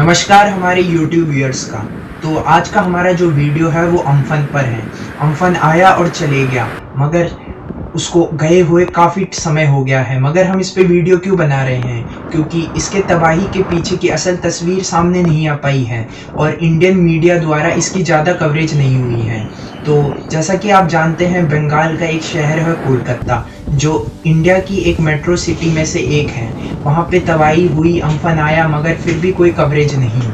नमस्कार हमारे YouTube viewers का। तो आज का हमारा जो वीडियो है वो अम्फन पर है। अम्फन आया और चले गया, मगर उसको गए हुए काफ़ी समय हो गया है। मगर हम इस पे वीडियो क्यों बना रहे हैं? क्योंकि इसके तबाही के पीछे की असल तस्वीर सामने नहीं आ पाई है और इंडियन मीडिया द्वारा इसकी ज़्यादा कवरेज नहीं हुई है। तो जैसा कि आप जानते हैं, बंगाल का एक शहर है कोलकाता, जो इंडिया की एक मेट्रो सिटी में से एक है। वहाँ पे तबाही हुई, अम्फन आया, मगर फिर भी कोई कवरेज नहीं।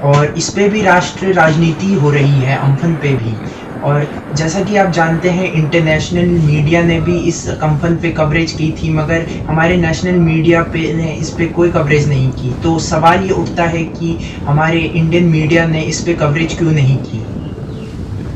और इस पे भी राष्ट्रीय राजनीति हो रही है, अम्फन पे भी। और जैसा कि आप जानते हैं, इंटरनेशनल मीडिया ने भी इस अम्फन पे कवरेज की थी, मगर हमारे नेशनल मीडिया पे ने इस पे कोई कवरेज नहीं की। तो सवाल ये उठता है कि हमारे इंडियन मीडिया ने इस पे कवरेज क्यों नहीं की।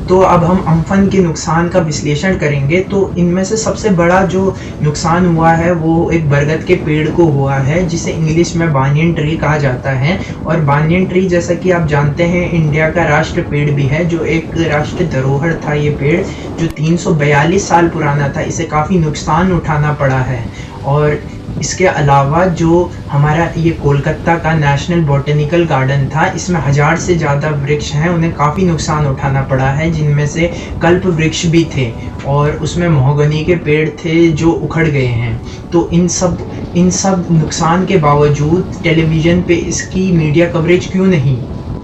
तो अब हम अम्फन के नुकसान का विश्लेषण करेंगे। तो इनमें से सबसे बड़ा जो नुकसान हुआ है वो एक बरगद के पेड़ को हुआ है, जिसे इंग्लिश में बानियन ट्री कहा जाता है। और बानियन ट्री, जैसा कि आप जानते हैं, इंडिया का राष्ट्र पेड़ भी है, जो एक राष्ट्रीय धरोहर था। ये पेड़ जो 342 साल पुराना था, इसे काफ़ी नुकसान उठाना पड़ा है। और इसके अलावा जो हमारा ये कोलकाता का नेशनल बॉटनिकल गार्डन था, इसमें 1000 से ज़्यादा वृक्ष हैं, उन्हें काफ़ी नुकसान उठाना पड़ा है, जिनमें से कल्प वृक्ष भी थे और उसमें महोगनी के पेड़ थे जो उखड़ गए हैं। तो इन सब नुकसान के बावजूद टेलीविज़न पे इसकी मीडिया कवरेज क्यों नहीं?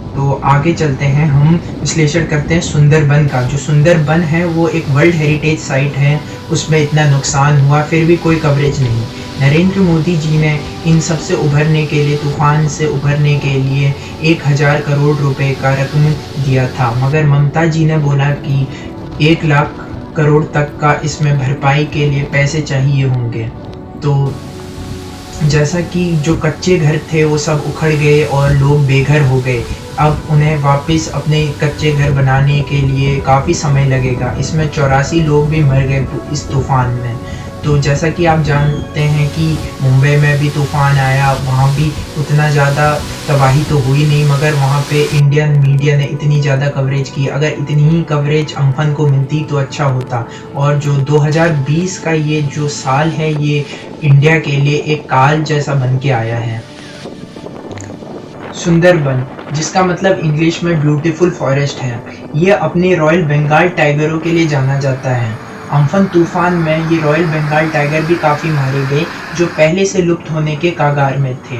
तो आगे चलते हैं, हम विश्लेषण करते हैं सुंदरबन का। जो सुंदरबन है वो एक वर्ल्ड हेरिटेज साइट है, उसमें इतना नुकसान हुआ फिर भी कोई कवरेज नहीं। नरेंद्र मोदी जी ने इन सब से उभरने के लिए, तूफान से उभरने के लिए 1000 करोड़ रुपए का रकम दिया था, मगर ममता जी ने बोला कि 1 लाख करोड़ तक का इसमें भरपाई के लिए पैसे चाहिए होंगे। तो जैसा कि जो कच्चे घर थे वो सब उखड़ गए और लोग बेघर हो गए। अब उन्हें वापस अपने कच्चे घर बनाने के लिए काफ़ी समय लगेगा। इसमें 84 लोग भी मर गए इस तूफ़ान में। तो जैसा कि आप जानते हैं कि मुंबई में भी तूफ़ान आया, वहाँ भी उतना ज़्यादा तबाही तो हुई नहीं, मगर वहाँ पे इंडियन मीडिया ने इतनी ज़्यादा कवरेज की। अगर इतनी ही कवरेज अम्फन को मिलती तो अच्छा होता। और जो 2020 का ये जो साल है, ये इंडिया के लिए एक काल जैसा बन के आया है। सुंदरबन, जिसका मतलब इंग्लिश में ब्यूटीफुल फॉरेस्ट है, ये अपने रॉयल बंगाल टाइगरों के लिए जाना जाता है। अम्फन तूफान में ये रॉयल बंगाल टाइगर भी काफ़ी मारे गए, जो पहले से लुप्त होने के कगार में थे।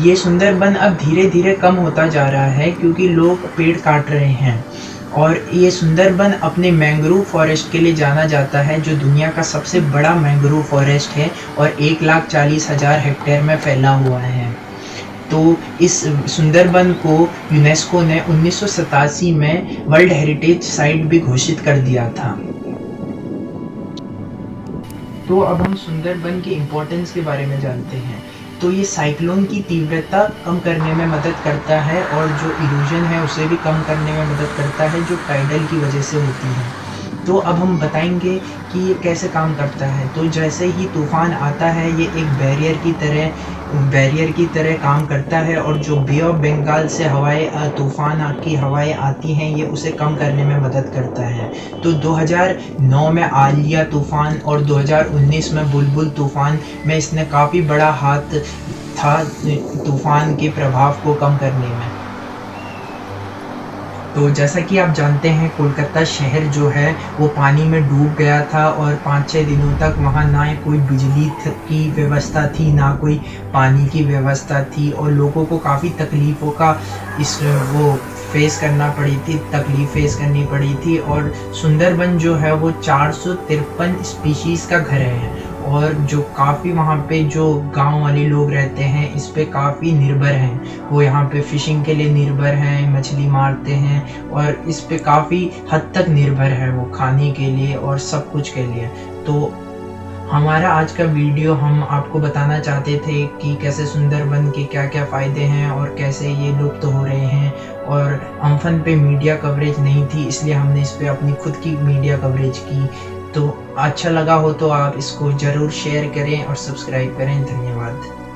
ये सुंदरबन अब धीरे धीरे कम होता जा रहा है क्योंकि लोग पेड़ काट रहे हैं। और ये सुंदरबन अपने मैंग्रोव फॉरेस्ट के लिए जाना जाता है, जो दुनिया का सबसे बड़ा मैंग्रोव फॉरेस्ट है और 1,40,000 हेक्टेयर में फैला हुआ है। तो इस सुंदरबन को यूनेस्को ने 1987 में वर्ल्ड हेरिटेज साइट भी घोषित कर दिया था। तो अब हम सुंदरबन की इम्पोर्टेंस के बारे में जानते हैं। तो ये साइक्लोन की तीव्रता कम करने में मदद करता है और जो इरोजन है उसे भी कम करने में मदद करता है, जो टाइडल की वजह से होती है। तो अब हम बताएंगे कि ये कैसे काम करता है। तो जैसे ही तूफ़ान आता है, ये एक बैरियर की तरह काम करता है और जो बे ऑफ बंगाल से तूफ़ान की हवाएं आती हैं, ये उसे कम करने में मदद करता है। तो 2009 में आलिया तूफ़ान और 2019 में बुलबुल तूफ़ान में इसने काफ़ी बड़ा हाथ था तूफ़ान के प्रभाव को कम करने में। तो जैसा कि आप जानते हैं, कोलकाता शहर जो है वो पानी में डूब गया था और 5-6 दिनों तक वहाँ ना कोई बिजली की व्यवस्था थी, ना कोई पानी की व्यवस्था थी और लोगों को काफ़ी तकलीफ़ों का तकलीफ़ फेस करनी पड़ी थी। और सुंदरबन जो है वो 453 स्पीशीज़ का घर है और जो काफ़ी वहाँ पे जो गांव वाले लोग रहते हैं, इस पे काफ़ी निर्भर हैं। वो यहाँ पे फ़िशिंग के लिए निर्भर हैं, मछली मारते हैं और इस पे काफ़ी हद तक निर्भर है वो खाने के लिए और सब कुछ के लिए। तो हमारा आज का वीडियो हम आपको बताना चाहते थे कि कैसे सुंदरबन के क्या क्या फ़ायदे हैं और कैसे ये लुप्त हो रहे हैं। और अम्फन पे मीडिया कवरेज नहीं थी, इसलिए हमने इस पे अपनी खुद की मीडिया कवरेज की। तो अच्छा लगा हो तो आप इसको ज़रूर शेयर करें और सब्सक्राइब करें। धन्यवाद।